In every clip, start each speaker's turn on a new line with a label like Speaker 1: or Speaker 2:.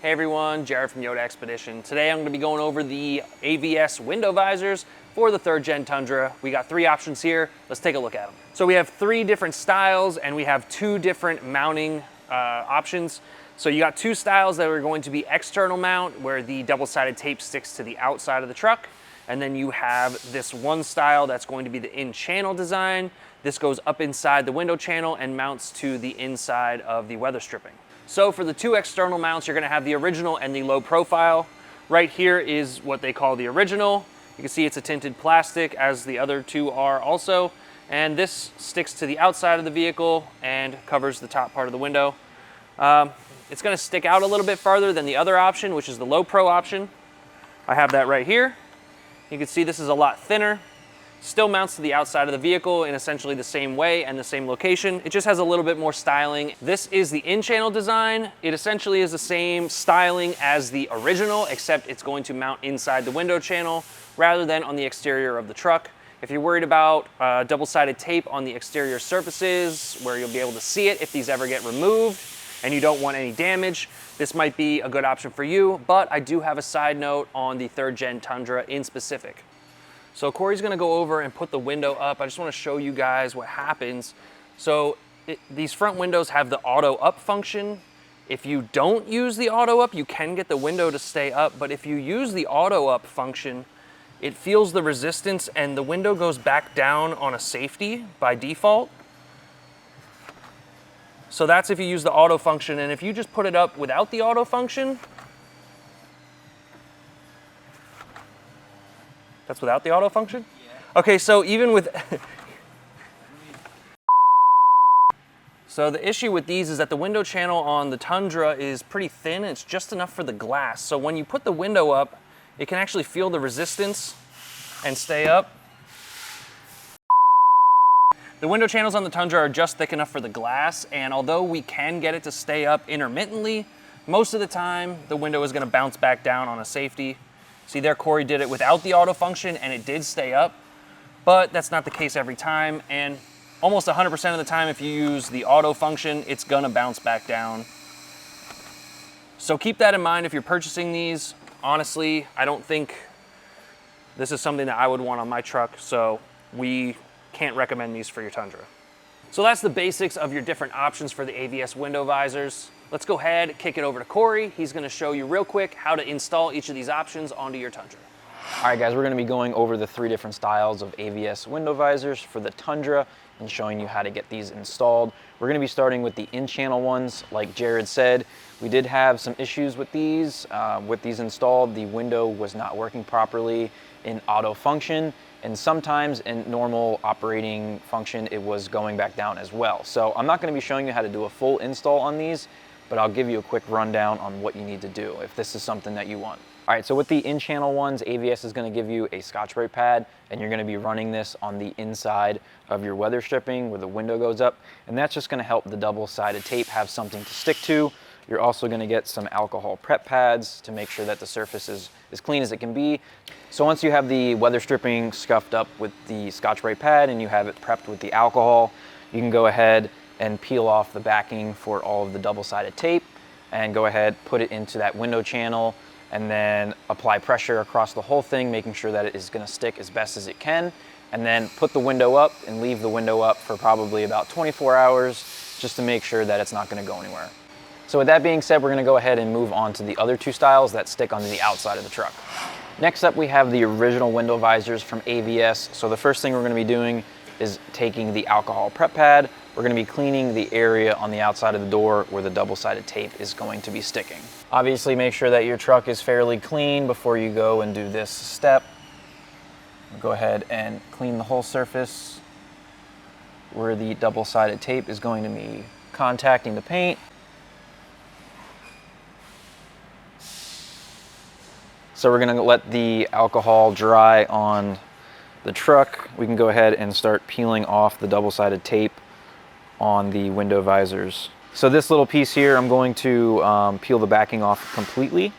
Speaker 1: Hey everyone, Jared from Yoda Expedition. Today I'm going to be going over the AVS window visors for the 3rd gen Tundra. We got 3 options here. Let's take a look at them. So we have 3 different styles and we have 2 different mounting options. So you got 2 styles that are going to be external mount, where the double-sided tape sticks to the outside of the truck. And then you have this one style that's going to be the in-channel design. This goes up inside the window channel and mounts to the inside of the weather stripping. So for the 2 external mounts, you're gonna have the original and the low profile. Right here is what they call the original. You can see it's a tinted plastic, as the other 2 are also. And this sticks to the outside of the vehicle and covers the top part of the window. It's gonna stick out a little bit farther than the other option, which is the low pro option. I have that right here. You can see this is a lot thinner. Still mounts to the outside of the vehicle in essentially the same way and the same location. It just has a little bit more styling. This is the in-channel design. It essentially is the same styling as the original, except it's going to mount inside the window channel rather than on the exterior of the truck. If you're worried about double-sided tape on the exterior surfaces, where you'll be able to see it if these ever get removed, and you don't want any damage, this might be a good option for you. But I do have a side note on the 3rd gen Tundra in specific. So Corey's gonna go over and put the window up. I just wanna show you guys what happens. So these front windows have the auto up function. If you don't use the auto up, you can get the window to stay up, but if you use the auto up function, it feels the resistance and the window goes back down on a safety by default. So that's if you use the auto function, and if you just put it up without the auto function, that's without the auto function? Yeah. Okay, so even with... So the issue with these is that the window channel on the Tundra is pretty thin. It's just enough for the glass. So when you put the window up, it can actually feel the resistance and stay up. The window channels on the Tundra are just thick enough for the glass, and although we can get it to stay up intermittently, most of the time the window is gonna bounce back down on a safety. See there, Corey did it without the auto function and it did stay up, but that's not the case every time, and almost 100% of the time if you use the auto function, it's gonna bounce back down. So keep that in mind if you're purchasing these. Honestly, I don't think this is something that I would want on my truck, so we can't recommend these for your Tundra. So that's the basics of your different options for the AVS window visors. Let's go ahead, kick it over to Corey. He's gonna show you real quick how to install each of these options onto your Tundra.
Speaker 2: All right guys, we're gonna be going over the 3 different styles of AVS window visors for the Tundra and showing you how to get these installed. We're gonna be starting with the in-channel ones. Like Jared said, we did have some issues with these. Installed, the window was not working properly in auto function, and sometimes in normal operating function, it was going back down as well. So I'm not gonna be showing you how to do a full install on these, but I'll give you a quick rundown on what you need to do if this is something that you want. All right, so with the in-channel ones, AVS is gonna give you a Scotch-Brite pad, and you're gonna be running this on the inside of your weather stripping where the window goes up, and that's just gonna help the double-sided tape have something to stick to. You're also gonna get some alcohol prep pads to make sure that the surface is as clean as it can be. So once you have the weather stripping scuffed up with the Scotch-Brite pad and you have it prepped with the alcohol, you can go ahead and peel off the backing for all of the double-sided tape and go ahead, put it into that window channel, and then apply pressure across the whole thing, making sure that it is gonna stick as best as it can, and then put the window up and leave the window up for probably about 24 hours just to make sure that it's not gonna go anywhere. So with that being said, we're gonna go ahead and move on to the other 2 styles that stick onto the outside of the truck. Next up, we have the original window visors from AVS. So the first thing we're gonna be doing is taking the alcohol prep pad. We're gonna be cleaning the area on the outside of the door where the double-sided tape is going to be sticking. Obviously, make sure that your truck is fairly clean before you go and do this step. Go ahead and clean the whole surface where the double-sided tape is going to be contacting the paint. So we're gonna let the alcohol dry on the truck. We can go ahead and start peeling off the double-sided tape on the window visors. So this little piece here, I'm going to peel the backing off completely.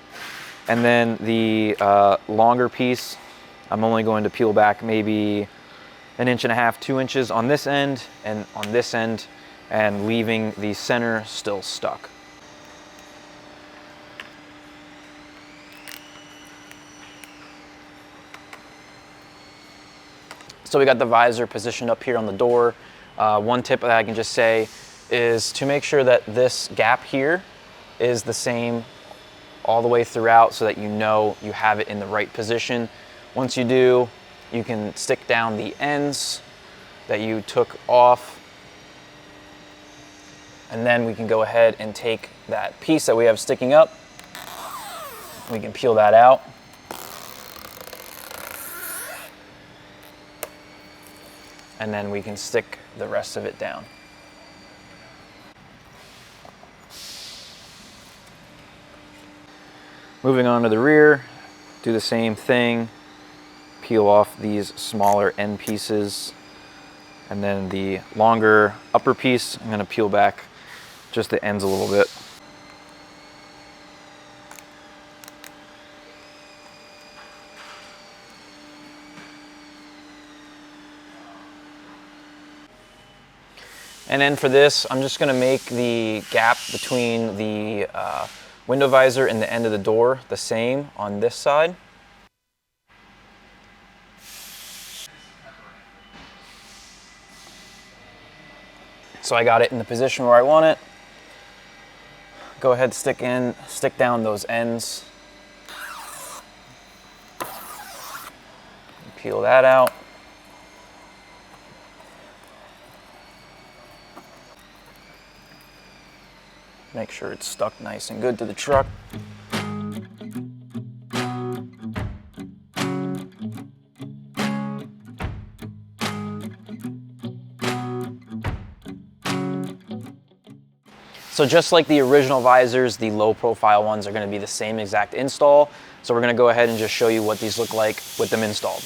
Speaker 2: And then the longer piece, I'm only going to peel back maybe 1.5 inches, 2 inches on this end and on this end, and leaving the center still stuck. So we got the visor positioned up here on the door. One tip that I can just say is to make sure that this gap here is the same all the way throughout so that you know you have it in the right position. Once you do, you can stick down the ends that you took off, and then we can go ahead and take that piece that we have sticking up. We can peel that out. And then we can stick the rest of it down. Moving on to the rear, do the same thing. Peel off these smaller end pieces. And then the longer upper piece, I'm gonna peel back just the ends a little bit. And then for this, I'm just gonna make the gap between the window visor and the end of the door the same on this side. So I got it in the position where I want it. Go ahead, stick down those ends. Peel that out. Make sure it's stuck nice and good to the truck. So just like the original visors, the low profile ones are going to be the same exact install. So we're going to go ahead and just show you what these look like with them installed.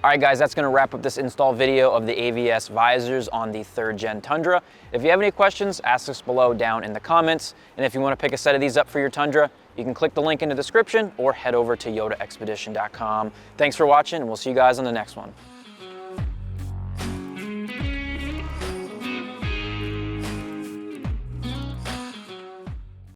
Speaker 2: All right guys, that's gonna wrap up this install video of the AVS visors on the 3rd Gen Tundra. If you have any questions, ask us below down in the comments. And if you wanna pick a set of these up for your Tundra, you can click the link in the description or head over to yodaexpedition.com. Thanks for watching, and we'll see you guys on the next one.